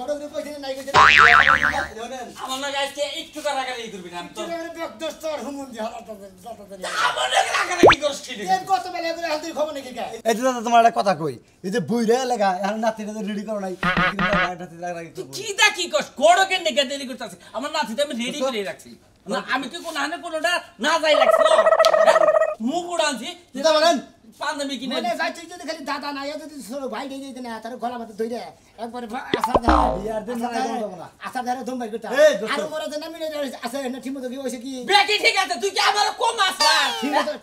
ঘটক রে কইছিস নাই কইছিস আমার না গাইছে একটু কারাগারি করবি না তো তোর দোস্ত আর হুমুন দি হালাত আমার না কারাগারি করছ ঠিক এর কত বেলা করে হাতে খবর নাকি কা এই যে দাদা তোমার একটা কথা কই এই যে বুইরা লাগা এখন নাতিটা রেডি করো নাই কি দা কি কস গড়কের নেকে দেরি করতেছে আমার নাতিটা আমি রেডি করে রাখছি না আমি কি কোন হানে কোনটা না যাই লাগছে মুখ উড়ানছি দিদা বলেন পাঞ্জাবি কিনে মানে যাইতে যদি খালি দাদা না যদি ছোট ভাই দিয়ে দিতে না তার গলা মধ্যে ধইরে একবারে আসার ধরে বিয়ার দিন না যাব না আসার ধরে দম বাই করতে আর মোরা যে না মিলে আছে না ঠিকমতো কি হইছে কি বেকি ঠিক আছে তুই কি আমার কম আসা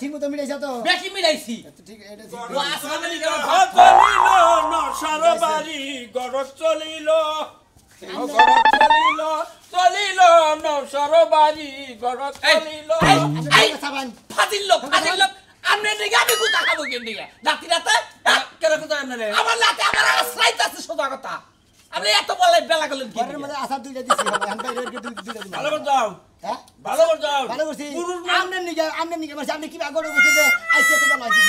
ঠিকমতো মিলাইছ তো বেকি মিলাইছি ঠিক এটা ও আসমানে নিগা চলিল নসার বাড়ি গড় চলিল চলিল নসার বাড়ি গড় চলিল এই ফাজিল লোক আমনে নিগা আমি কুতা খাবো কেন নিগা নাতি রাতে কেন কোথায় আপনারে আমার লাতে আমার আশ্রয়তে আছে সোজা কথা আপনি এত বলে বেলা গেলেন কি ঘরের মধ্যে আসার দুইটা দিছি আমি বাইরে দুইটা দিছি ভালো করে যাও হ্যাঁ ভালো করে যাও ভালো করছি আমনে নিগা মানে আপনি কি আগড় কইছে যে আইছে তো না আইছে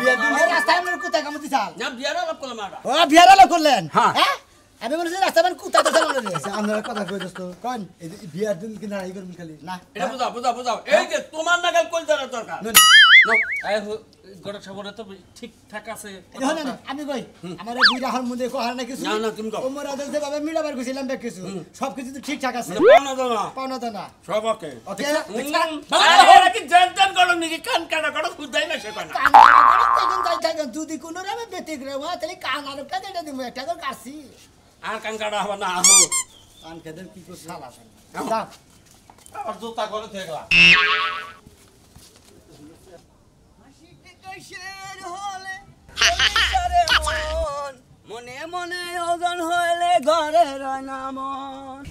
বিয়ার দিন এই রাস্তায় আমরা কোথায় কাম দিছাল না বিয়ার আলাপ করলাম আমরা ও বিয়ারালো করলেন হ্যাঁ। হ্যাঁ আমি বলছি রাস্তায় মানে কোথায় দিছাল মনে রে আমরা কথা কই দোস্ত কোন এই যে বিয়ার দিন কি লড়াই করবি খালি না এটা বুঝাও এই যে তোমার নাগাল কই জানা দরকার আই গড় খবরে তো ঠিক ঠাক আছে দেখুন আমি কই আমার বুইরা হল মধ্যে কহার না কিছু না তুমি কও ওমর আদল যে বাবা মিলাবার কইছিলাম বেশ কিছু সবকিছু তো ঠিকঠাক আছে পাওনা তো না সব ওকে ওকে এরা কি জানতেন করো নাকি কান কাটা করো খুদাই না সে কানা থাকেন যদি কোনো রামে বেতিক রে ওয়া তাহলে কান আর কাটে এটা দিমু একটা করে কাটছি আর কান কাটা হবে না আমো কান কেদের কি করছ শালা আর জুতা করে থেকে গেল মনে মনে ওজন হইলে ঘরে রয় না মন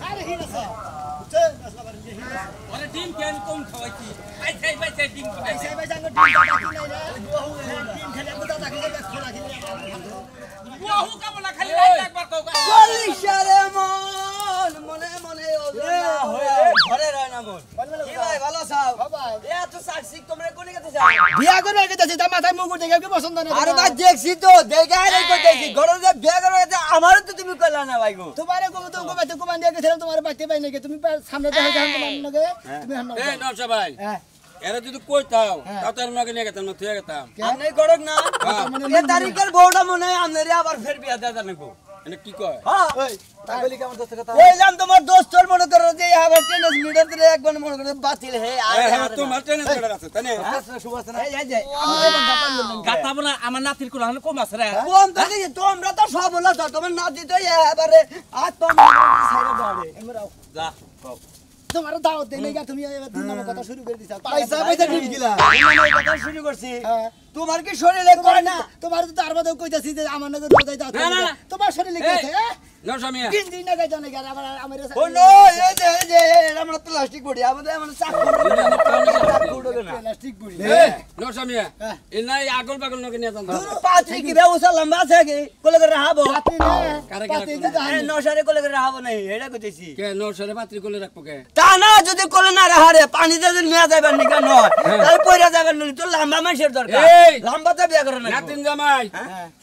আরে হিনাসা আরে ডিম কেন কম খাওয়াইছি আই যাই ডিম খাইছে ভাই জানো ডিম খেলে আমি দাদা খেলে বেশ খোলা খেলে ওহু কামলা খালি রাত একবার কও চল্লিশারে মন মনে মনে ওজন হইলে ঘরে রয় না মন কি ভাই ভালো আছো ভাই এত সাকসিক তোমরা কোনে গেতে যাও বিয়া করে গেছে তা মাথায় মুকুট দেখে কি পছন্দ না আরে ভাই দেখছি তো দেখে আরে কইতেছি ঘরে যে বিয়া করে গেছে আমারও তো তুমি কইলা না ভাই গো তোমারে কো তো কবাতে কোমান দিয়ে গেছিলাম তোমার বাড়িতে পাই নাকি তুমি সামনে দেখো জান তোমার নগে তুমি হান্ন এই নরসা ভাই হ্যাঁ এরা যদি কইতাও তাও তার নাকি নিয়ে গেতাম না তুই গেতাম আমনে গড়ক না এ তারিখের বউটা মনে হয় আমনে আবার ফের বিয়া দেয়া জানবো এটা কি কয় হ্যাঁ ওই তাগলি কেমন দোস্ত কথা কইলাম তোমার দোস্তর মনে করো যে আবার টেনিস মিটার দিলে একবার মনে করো বাতিল হে হ্যাঁ তোমার টেনিস খেলা আছে তাই না সুবাসনা এই যে গাতাবো না আমার নাতির কোন হানে কম আছে রে কোন থাকে তোমরা তো সব হলো তো তোমার নাতি তো এবারে আর তোমার সাইরে বাড়ে যা তোমার দাওয়াত দেই না তুমি এবার দিন নামে কথা শুরু করে দিছা পয়সা পয়সা ঠিক গিলা আমি কথা শুরু করছি হ্যাঁ তোমার কি শরীরে করে না তোমার তো তার মধ্যে কইতাছি যে আমার নগে দোদাই দাও না, না। তোমার শরীরে কি আছে নরসা মিয়া তিন দিন আগে জানে গেল আমার ও নো এই যে আমরা প্লাস্টিক বডি আমাদের মানে চাকু উড়বে না প্লাস্টিক বুড়ি নরসা মিয়া এ নাই আগল পাগল নাকি নিয়ে যান পাঁচি কি ব্যবসা লম্বা আছে কি কোলে করে রাখবো পাতি না কারে পাতি কারে তো এই নশারে কোলে করে রাখবো নাই এটা কইতেছি কে নরসারে পাত্রী কোলে রাখবো কে তা না যদি কোলে না রাহারে পানিতে যদি নিয়ে যাবেন নিকা নয় তাহলে পয়রা যাবেন নি তো লম্বা মানুষের দরকার এই! লম্বাতে বিয়া করে না নাতিন জামাই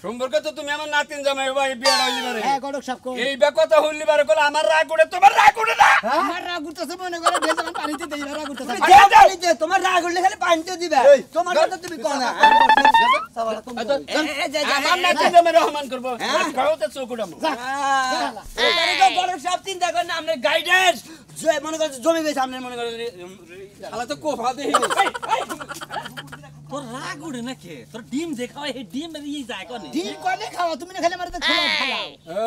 সম্পর্কে তো তুমি আমার নাতিন জামাই ভাই বিয়ে হইলি পারে হ্যাঁ গড়ক সব কই এই বে কথা হইলি পারে কল আমার রাগ উড়ে তোমার রাগ উড়ে না আমার রাগ উঠতেছে মনে করে ভেজ আমার পানিতে দেই রাগ উঠতেছে পানিতে তোমার রাগ উঠলে খালি পানিতে দিবে তোমার কথা তুমি কও না আমার নাতিন জামাই রহমান করবো খাও তো চোখ উড়ামো সব চিন্তা করেন না আমরা গাইডেন্স মনে করছে জমি বেশ সামনে মনে করে আলা তো কোফা দেই তোর রাগ উড়ে নাকি তোর ডিম দেখাও এই ডিম বেরিয়ে যায় কোনে ঠিক কইলে খাওয়া তুমি না খালি মারতে খোলা খাও ও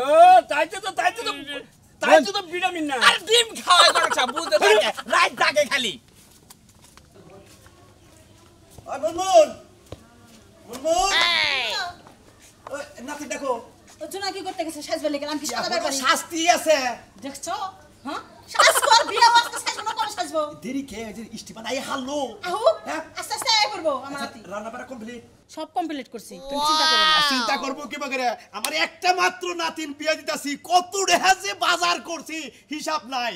তাইতে তো ভিটামিন না আর ডিম খাওয়া করছ বুঝতে থাকে রাত জাগে খালি ওই মুনমুন মুনমুন ওই নাতি দেখো ওজনা কি করতে গেছে সাজবালি গেলাম কি সাজাবার পারি শাস্তি আছে দেখছো হ্যাঁ সাজ কর বিয়ে আজকে সাজবো না সাজবো দেরি কে যে ইস্টিপা নাই হাললো আহু হ্যাঁ? আস্তে আস্তে আয় করবো আমার হাতি রান্না বাড়া কমপ্লিট সব কমপ্লিট করছি তুমি চিন্তা করো না চিন্তা করবো কি করে আমার একটা মাত্র নাতিন বিয়া দিতাছি কত রেহা যে বাজার করছি হিসাব নাই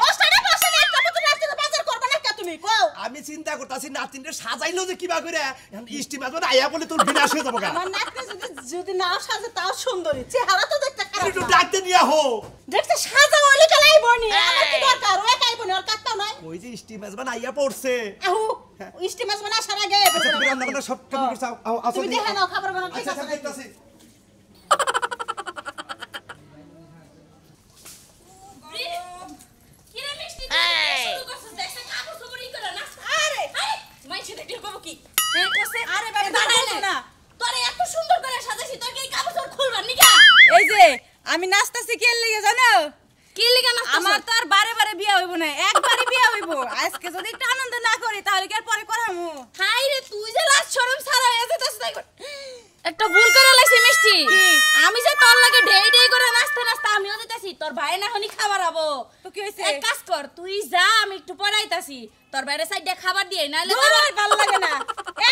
10 টাকা বসে একটা মতো রাতে বাজার করবে না কে তুমি তুমি কও আমি চিন্তা করতেছি নাতিনরে সাজাইলো যে কিবা করে স্টিমার মানে আয়া বলে তোর বিনাশ হয়ে যাবো গা আমার নাতনি যদি না সাজে তাও সুন্দরী চেহারা তো দেখতে খারাপ একটু না। ডাকতে নিয়া হো দেখতে সাজা হইলে চলাই বনি আমার কি দরকার ওই কাই বনি ওর কাটতা নয় ওই যে স্টিমার মানে আইয়া পড়ছে আহু স্টিমাস বানা সারা গে আচ্ছা তুমি রান্না বান্না সব কাম করছ আসো তুমি দেখে নাও খাবার বানা ঠিক আচ্ছা আছে দেখতাছি কিরে মিষ্টি শুরু করছিস দেখছ কাপড় চোপড়ই করে না আরে মাইছে দেখলে কব কি হ্যাঁ কইছে আরে বাবা দাঁড়াইলে না তোরে এত সুন্দর করে সাজাইছি তোর কি কাপড় চোপড় খুলবার নিকা এই যে আমি নাচতাছি কে লাগি জানো কি লিগা না আমার তো আর বারে বারে বিয়া হইব না একবারে বিয়া হইব আজকে যদি একটু আনন্দ না করি তাহলে কি আর পরে করামু হাই রে তুই যে লাজ শরম ছাড়া হয়ে যেতেছ তাই একটা ভুল করে লাইছি মিষ্টি আমি যে তোর লাগে ঢেই ঢেই করে নাচতে নাচতে আমিও দিতেছি তোর ভাই না হনি খাবার আবো তো কি হইছে এক কাজ কর তুই যা আমি একটু পড়াইতাছি তোর বাইরে সাইডে খাবার দিয়ে নাইলে আমার ভালো লাগে না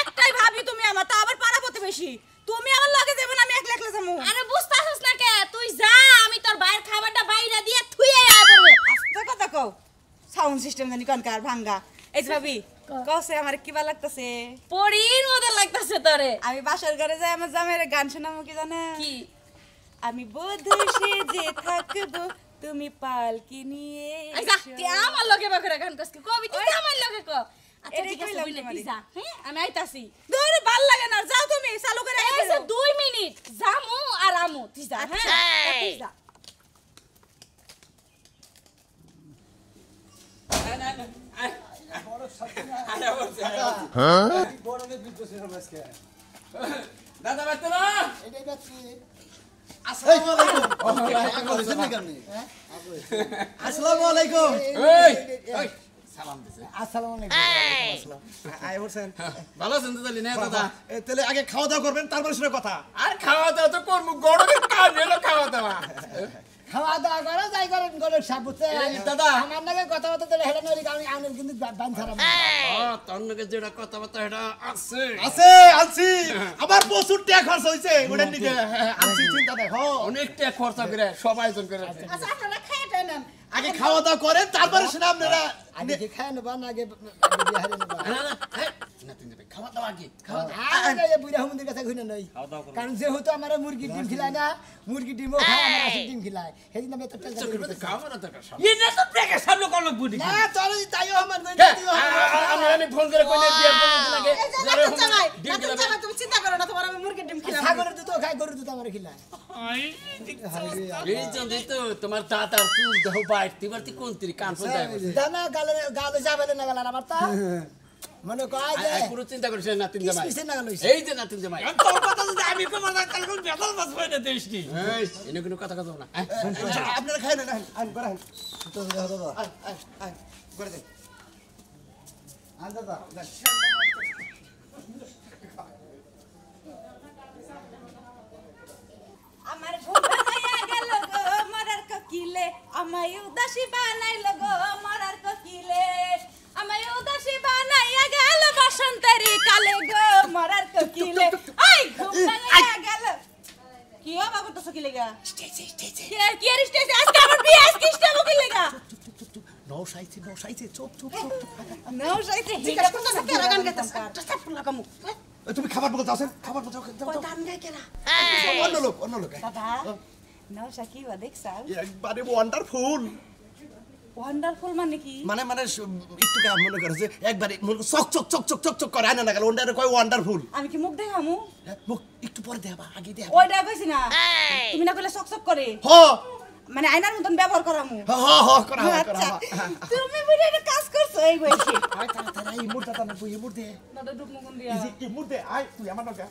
একটাই ভাবি তুমি আমার তো আবার পাড়া প্রতিবেশী তুমি আমার লাগে যাবেন আমি একলা একলা যামু আরে বুঝতাছস না কে তুই যা আমি তোর ভাইয়ের খাবারটা বাইরে দিয়ে থুইয়ে আয়া পড়বো আস্তে কথা কও সাউন্ড সিস্টেম জানি কোনকার ভাঙ্গা এই যে ভাবি কওছে আমার কি ভালো লাগতেছে পরীর মতো লাগতাছে তোরে আমি বাসার ঘরে যাই আমার জামাইয়ের গান শোনামু কি জানে কি আমি বধূ সেজে থাকবো তুমি পালকি নিয়ে আচ্ছা তুই আমার লগে বকরা গান কস কি কবি তুই আমার লগে ক আচ্ছা এরে ঠিক আছে কইলাম বুঝলে তোমারে। তুই যা হ্যাঁ আমি আইতাছি দূর ভাল লাগে না যাও তুমি চালু করে এই রেখে যে দাও। 2 মিনিট জামু আর আমু তুই যা হ্যাঁ তুই যা দাদা বাইতে না এটাই বাচ্চি আসসালামু আলাইকুম আসসালামু আলাইকুম এই সালাম দিছে আসসালামু আলাইকুম আয় হোসেন ভালো আছেন তো তাহলে না দাদা তাহলে আগে খাওয়া দাওয়া করবেন তারপরে শুনে কথা আর খাওয়া দাওয়া তো করবো গরমের কাজ হলো খাওয়া দাওয়া খাওয়া দাওয়া করে যাই করেন গরু সাবুতে এই দাদা। আমার নাকি কথা কথা তো হেলে নরি আমি আউনের কিন্তু বান ছাড়া তোর নাকি যেটা কথাবার্তা এটা আছে আছে আনছি আবার প্রচুর টাকা খরচ হইছে ওটার দিকে আনছি চিন্তা দেখো অনেকটা খরচা করে সব আয়োজন করে আচ্ছা আপনারা খাইতে নেন আগে খাওয়া দাওয়া করেন তারপরে শুনে আপনারা আগে কি খায় নেবা না আগে বিহারে নেবা না না না তিন যাবে খাওয়া দাওয়া আগে খাওয়া দাওয়া আরে বুড়া হুমদের কাছে ঘুরে নই কারণ যেহেতু আমার মুরগি ডিম খিলায় না মুরগি ডিমও খায় আমার আসে ডিম খিলায় সেদিন আমি এত টেনশন করি না। খাওয়া না দরকার সব এটা তো দেখে সামনে কোন বুদ্ধি না তোর তাইও আমার কই তুইও আমি ফোন করে কইলে বিয়ার বন্ধ লাগে এই যে নাতন জামাই নাতন জামাই তুমি চিন্তা করো না তোমার আমি মুরগির ডিম খিলাম ছাগলের দুধ খায় গরুর দুধ আমার খিলায় এই জন্য তো তোমার দাদার চুল দেহ বাইরতি বাড়তি কোন তিরি কান ফুল দেয় দানা গালে গালে যাবে না গালে আমার তা মনে কয় যে পুরো চিন্তা করিস না তিন জামাই কিসে না গালইছে এই যে না তিন জামাই তোর কথা যদি আমি কমার না কাল কোন বেতাল বাসবে না দেশটি এই এনে কোনো কথা কথা না আপনারা খাই না আন করে আন তো দাদা আন আন করে দেন আন দাদা আমার ঘুম ভাঙাইয়া গেল গো মরার কোকিলে আমায় উদাসী বানাইল গো মরার কোকিলে আমায় উদাসী বানাইয়া গেল বসন্তেরি কালে গো মরার কোকিলে আই ঘুম ভাঙাইয়া গেল কি বাবা করতেছ কি লাগা কি আর স্টেজ আজকে আমার বিয়ে আজকে স্টেজ কি লাগা নৌসাইছে চুপ চুপ নাও যাইতে জিজ্ঞাসা করতেছ কেরা গান গাইতেছ চেষ্টা ফুলা কামু তুমি খাবার বলতে আছেন খাবার বলতে ওই গান গাই কেরা অন্য লোক দাদা নাও সাকি ওয়া দেখছাও একবারে ওয়ান্ডারফুল ওয়ান্ডারফুল মানে কি মানে মানে একটু কাম মনে করে যে একবারে চক চক চক চক চক চক করে আয় না গেল ওন্ডারে কয় ওয়ান্ডারফুল আমি কি মুখ দেখামু মুখ একটু পরে দেবা আগে দেবা ওইটা কইছি না তুমি না কইলে সকসক করে হ মানে আয়নার মতন ব্যবহার করামু হ হ করা আচ্ছা তুমি বুঝে এটা কাজ করছো এই বয়সে আয় তাড়াতাড়ি এই মুড়টা না তুই এই মুড় দে দাদা ডুব মুকুন দিয়া এই যে এই মুড় দে আয় তুই আমার নগা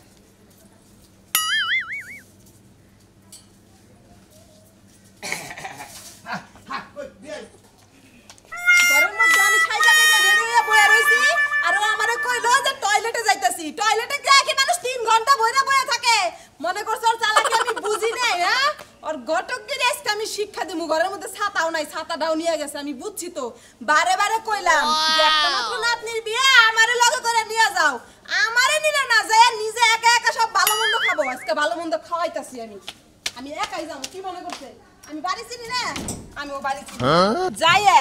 ঘরের মধ্যে আমি সাইজা বেজে রেডি হয়ে বইয়া রইছি আর ও আমারে কইলো যে টয়লেটে যাইতাছি টয়লেটে গিয়ে কি মানুষ 3 ঘন্টা বইরা বইয়া থাকে মনে করছ ওর চালাকি আমি বুঝি নাই হ্যাঁ ওর ঘটকগিরি আজকে আমি শিক্ষা দিমু ঘরের মধ্যে ছাতাও নাই ছাতাটাও নিয়ে গেছে আমি বুঝছি তো বারে বারে কইলাম যে একটা মাত্র নাতনির বিয়ে আমারে লগে করে নিয়ে যাও আমারে নিলে না যায় নিজে একা একা সব ভালো মন্দ খাবো আজকে ভালো মন্দ খাওয়াইতাছি আমি একাই যাবো কি মনে করছে আমি বাড়ি চিনি না আমি ও বাড়ি চিনি যাইয়ে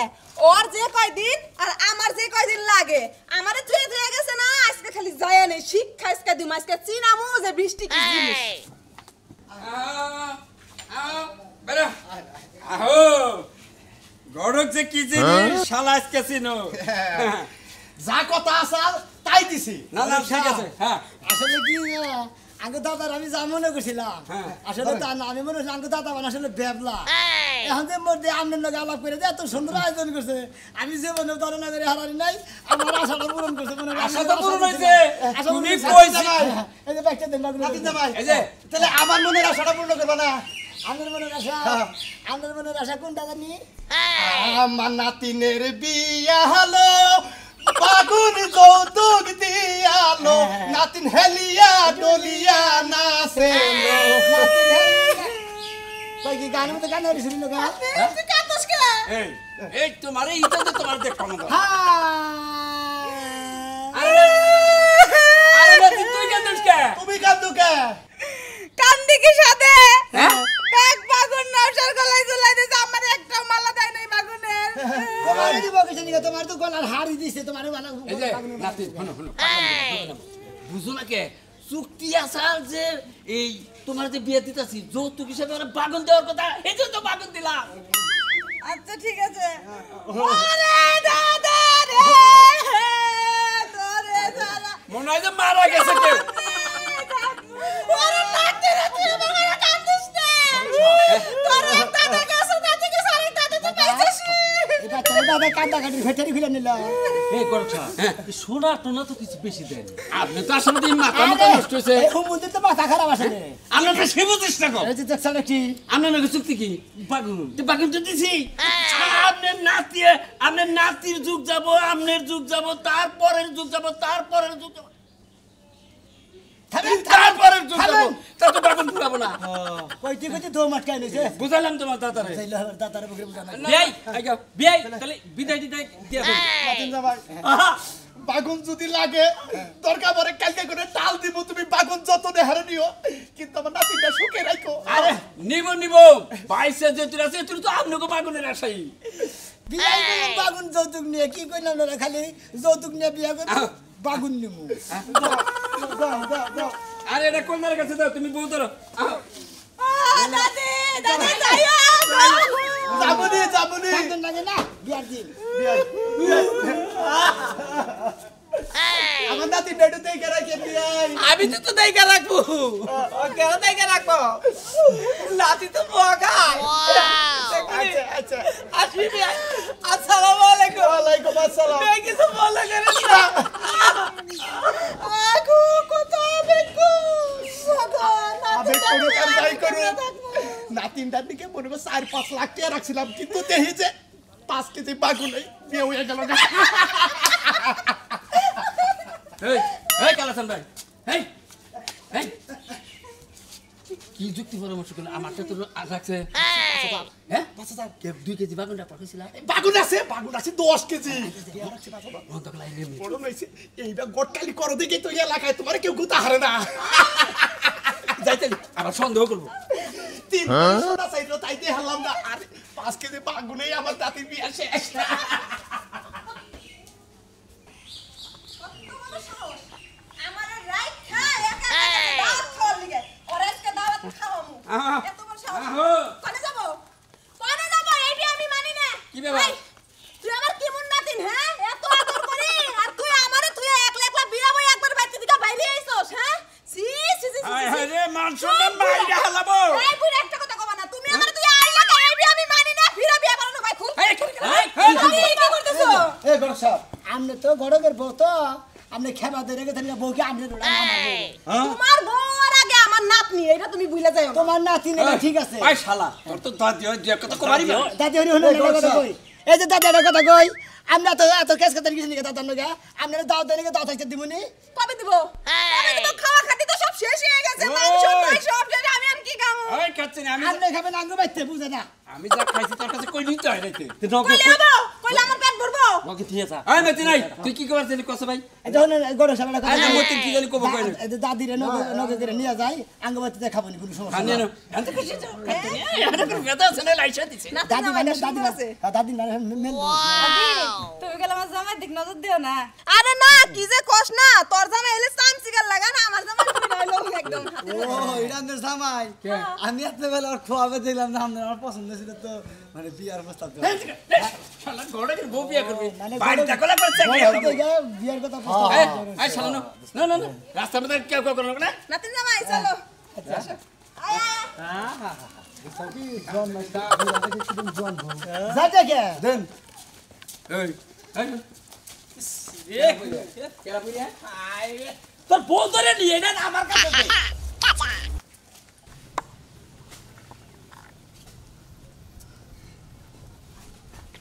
ওর যে কয়দিন আর আমার যে কয়দিন লাগে আমারে ধুয়ে ধুয়ে গেছে না আজকে খালি যায় না শিক্ষা আজকে দিম আজকে চিনামু যে বৃষ্টি কি জিনিস বেরো আহো গড়ক যে কি জিনিস শালা আজকে চিনো যা কথা আসাল তাই দিছি না না ঠিক আছে হ্যাঁ আসলে কি আঙ্গ দাদার আমি যা মনে করছিলাম আসলে তা না আমি মনে করছিলাম আঙ্গ দাদা মানে আসলে বেবলা এখন যে মধ্যে আমনের লগে আলাপ করে যে এত সুন্দর আয়োজন করছে আমি যে মনে ধারণা করে হারানি নাই আমার আশাটা পূরণ করছে মনে আশা তো পূরণ হয়েছে তুমি এই যে ব্যাগটা দেন ভাই এই যে তাহলে আমার মনের আশাটা পূর্ণ করবা না আঙ্গের মনের আশা আঙ্গের মনের আশা কোনটা জানি আমার নাতিনের বিয়া হলো বাগুন যৌতুক দিয়ালো নাতিন হেলিয়া ডলিয়া নাচে কই কি গানের মধ্যে গান হইছিল না গান তুই কাঁদছিস কে এই এই তোমার এইটা তো তোমার দেখো না হ্যাঁ আরে নাতি তুই কেন কে তুমি কান্দু কে কান্দি কি সাথে ব্যাগ বাগুন নওশার গলায় ঝুলাই দিছে আমার একটা মালা দেয় নাই বাগুনের তোমার দিব কিছু নিকে তোমার তো গলার হাড়ি দিছে তোমার মালা এই যে নাতি শোনো শোনো বুঝো না কে চুক্তি আসাল যে এই তোমার যে বিয়ে দিতেছি যৌতুক হিসেবে ওরা বাগুন দেওয়ার কথা এই জন্য বাগুন দিলাম আচ্ছা ঠিক আছে আরে দাদা রে তোরে সারা মনে হয় যে মারা গেছে কেউ ওরে নাতি রে তুই আমাকে কান্দিস না তোরে দাদা কাছে দাদি কে সারি দাদি তো পাইছিস এটা তোর দাদা কান্দা কাটি ফেটারি খুলে নিল এই করছা সোনা টোনা তো কিছু বেশি দেন আপনি তো আসলে দিন মাথা মতো নষ্ট হয়েছে এই হুমুন্দির তো মাথা খারাপ আসলে আমরা তো সেবো চেষ্টা কর এই যে দেখছাল কি আমরা নাকি চুক্তি কি বাগুন তুই বাগুন তো দিছি আপনার নাতির যুগ যাব আপনার যুগ যাব তারপরের যুগ যাব তারপরের যুগ যাব তারপরের যুগ যাব তা তো বাগুন ফুরাবো না কইতে কইতে দো মাটকাই নিছে বুঝালাম তোমার দাদারে যাইলে দাদার বুকে বুঝা না বিয়াই আইগা বিয়াই তাহলে বিদায় দিতে দিয়া দেন নাতিন জামাই বাগুন যদি লাগে দরকার পরে কালকে করে টাল দিব তুমি বাগুন যত দেহারে নিও কিন্তু আমার নাতিটা সুখে রাখো আরে নিব বাইসে যে তুই আছে তুই তো আপনাকে বাগুনের আশাই বিয়াই করলাম বাগুন যৌতুক নিয়ে কি কইলাম না খালি যৌতুক নিয়ে বিয়া করব বাগুন নিমু আরে এটা কোনার কাছে দাও তুমি বউ ধরো দাদি দাদি যাইয়া যাবনি একদিন লাগে না বিয়ার দিন আমার নাতি ডেটু দেখে রাখে দিয়াই আমি তো দেখা রাখবো কেন দেখে রাখবো নাতি তো বগায় আচ্ছা আচ্ছা আসবি আসসালামু আলাইকুম ওয়ালাইকুম আসসালাম তুই কিছু বলে করিস না আগু কত বেকু আবে কোনো কাজ যাই করু নাতিনটার দিকে মনে করো 4-5 লাখ টাকা রাখছিলাম কিন্তু দেখি যে 5 কেজি বাগুন বিয়ে হয়ে গেল এই কালাসান ভাই এই কি যুক্তি পরামর্শ করলে আমারটা তো রাখছে হ্যাঁ 2 কেজি বাগুনটা পাঠাইছিলাম বাগুন আছে 10 কেজি বড় নইছে এইটা গোটকালি করো দেখি তো এলাকায় তোমার কেউ গুতা হারে না যাইতে আবার সন্দেহ করবো 3 বছরটা চাইলো তাই দিয়ে হারলাম না আর 5 কেজি বাগুনেই আমার দাঁতের বিয়ে শেষ আমার রাইট খায় একা দাওয়াত খাওয়ার লিগে ওরে আজকে দাওয়াত খাওয়ামু এত বড় সাহস কোনে যাব এইটা আমি মানি না কি ব্যাপার? তুই আমার কি মুন নাতিন হ্যাঁ এত আদর করি আর তুই আমারে তুই একলা একলা বিয়া বই একবার বাইতে দিকা বাইরে আইছস হ্যাঁ সি সি সি হায় রে মানসম্মান মাইরা হালাবো এই বুড়ি একটা কথা কবা না তুমি আমারে তুই আইলা কা এই বিয়া আমি মানি না ফিরা বিয়া বানানো ভাই খুব এই তুমি কি করতেছো এই বড় সাহেব আমনে তো গড়গের বউ তো আমনে খেবা ধরে রেখে থাকলে বউকে আমনে রোড়া তোমার বউর আগে আমার নাতনি এটা তুমি ভুলে যাও তোমার নাতি নেই ঠিক আছে আই শালা তোর তো দাদি হয় যে কথা কমারি না দাদি হরি হলো না কথা কই এই যে দাদার কথা কই আমরা তো এত কেস কথা কিছু নিকে দাদার নগা আমরা দাও দেনে দাও থাকতে দিবনি কবে দিব খাওয়া খাতি তো সব শেষ হয়ে গেছে মাংস নাই সব শেষ আমি আর কি খাবো ওই খাচ্ছি না আমি আমনে খাবেন আঙ্গু বাইতে বুঝে না আমি যা খাইছি তোর কাছে কই নিতে হয় নাকি কইলে আমার পেট ভরবো ওকে ঠিক আছে এই মেতি নাই তুই কি কবার দিলি কস ভাই যখন গড়ে সালাটা আই না মতিন কি জানি কব কইলো দাদিরে নগে করে নিয়ে যায় আঙ্গবাতি দেখাবো নি কোনো সমস্যা আনে নেই না এত খুশি তো এত করে বেদা আছে না লাইসা দিছে দাদি মানে দাদি মানে মেন তুমি গেলে আমার জামাই দিক নজর দিও না আরে না কি যে কস না তোর জামাই এলে চামচিকার লাগা না আমার জামাই তুমি একদম হাতে ও ইরানের জামাই আমি এত বেলা ওর খোয়াবে দিলাম না আমার পছন্দ ছিল তো মানে বিয়ার প্রস্তাব দিলাম। শালা ঘোড়া কি বউ বিয়া করবে মানে বাড়ি দেখলা করে চেক বিয়ার কথা এই শালা না না না রাস্তা মধ্যে কেউ কেউ করলো না নাতিন জামাই চলো আসো আয়া যাতে কে দেন এই এ কেরা বুইয়া তোর বউ ধরে নিয়ে না আমার কাছে দে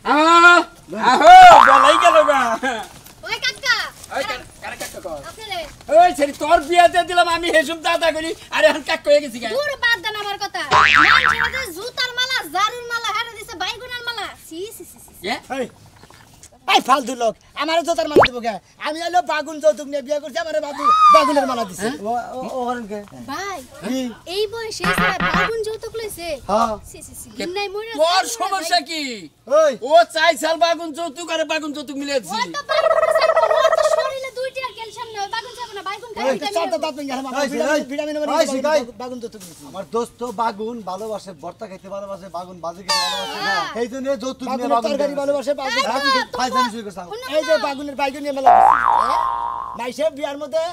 আহো বলাই গেল গা ওই কাকা ওই কারে কাক কর আছে রে ওই ছেড়ে তোর বিয়াতে দিলাম আমি হেসুম দাদা করি আরে এখন কাক কয়ে গেছি গা দূর বাদ দেন আমার কথা মানুষের যে জুতার মালা জারুর মালা হারে দিছে বাইগুনার মালা সি সি সি সি এই ফালতু লোক আমার জোতার মালা দিব কে আমি হলো বাগুন যৌতুক নিয়ে বিয়ে করছি আমার বাবু বাগুনের মালা দিছে ও করেন কে ভাই এই বয়সে স্যার বাগুন যৌতুক লইছে হ্যাঁ সি সি সি নাই মইরা তোর সমস্যা কি ওই ও চাই সাল বাগুন যৌতুক আর বাগুন যৌতুক মিলেছি ও তো বাগুন সারবো ও তো শরীরে দুইটা ক্যালসিয়াম নাই বাগুন যাবে না বাগুন খাই চারটা দাঁত ভেঙে গেল ভিটামিন বাগুন যৌতুক নিছি আমার দোস্ত বাগুন ভালোবাসে ভর্তা খাইতে ভালোবাসে বাগুন ভাজি খেতে ভালোবাসে না এই জন্য যৌতুক নিয়ে বাগুনের বাগুন তরকারি ভালোবাসে বাগুন ভাজি খেতে ফাইজানি শুরু করছে এই যে বাগুনের বাইগুন নিয়ে মেলা মাইসে বিয়ার মধ্যে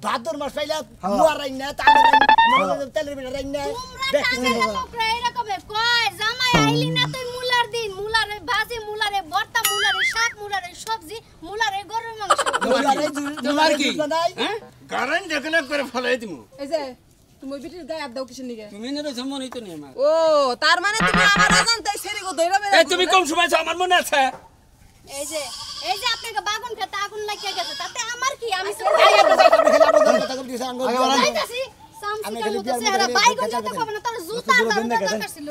ভাদর মাস পাইলা মুয়ার রাইন না তাঙ্গা রাইন তেলের বিনা রাইন না টাঙ্গাইলে লোকরা এরকম কয় জামাই আইলি না তুই মুলার দিন মুলারে ভাজি মুলারে ভর্তা মুলারে শাক মুলারে সবজি মুলারে গরুর মাংস তোমার কি হ্যাঁ গারান দেখলে করে ফলাই দিমু এই যে তুমি ওই বিটির গায়ে হাত দাও কিসের নিগে তুমি না রইছ মনেই তো নেই আমার ও তার মানে তুমি আমার অজান্তে ছেড়ে গো দইরা এই তুমি কম সময় আছো আমার মনে আছে এই যে আপনাকে বাগুন খেতে আগুন লাগিয়ে গেছে তাতে আমার কি আমি যাইতাছি সামসিকার মতো চেহারা বাইগুন যৌতুক পাবো না তোর জুতা দারুণ দরকার ছিল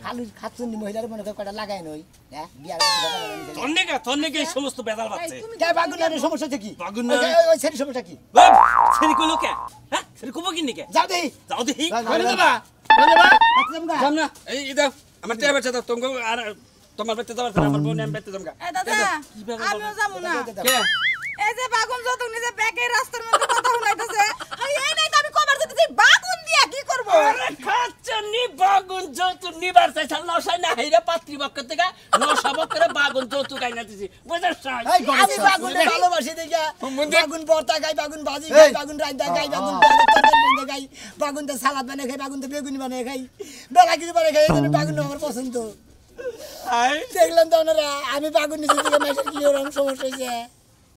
খালি খাচ্ছুনি মহিলার মনে কয়টা লাগাই নই হ্যাঁ বিয়ার তন্নেকে এই সমস্ত বেদাল বাচ্চা কে বাগুনের সমস্যা কি বাগুন ওই ছেড়ি সমস্যা কি সেরি কইলো কে হ্যাঁ সেরি কব কি নিকে যাও দেই যাও দেখি করে দেবা করে দেবা হাতলাম যাম না এই দাও আমার টেয়া বাচ্চা দাও তোমাকে আর তোমার বাচ্চা দাও আমার বোন আমি বাচ্চা দামগা এ দাদা আমিও যাবো না কে এই যে বাগুন যৌতুক নিজে ব্যাগে রাস্তার মধ্যে কথা শুনাইতেছে আরে এই নাই তো আমি কবার যেতেছি বাগুন দিয়া কি করব আরে খাচ্ছনি বাগুন যৌতুক নিবার চাইছাল নশাই না হেরে পাত্রীপক্ষ থেকে নশাবক করে বাগুন যৌতুক আইনা দিছি বুঝছস আমি বাগুনের ভালোবাসি দেখা বাগুন ভর্তা খাই বাগুন ভাজি খাই বাগুন রাইন্দা খাই বাগুন তরকারি রাইন্দা খাই বাগুন তে সালাদ বানিয়ে খাই বাগুন তে বেগুনি বানিয়ে খাই বেলা কিছু বানিয়ে খাই এই বাগুন আমার পছন্দ দেখলাম তো ওনারা আমি বাগুন নিচে থেকে মেশার কি ওরকম সমস্যা হয়েছে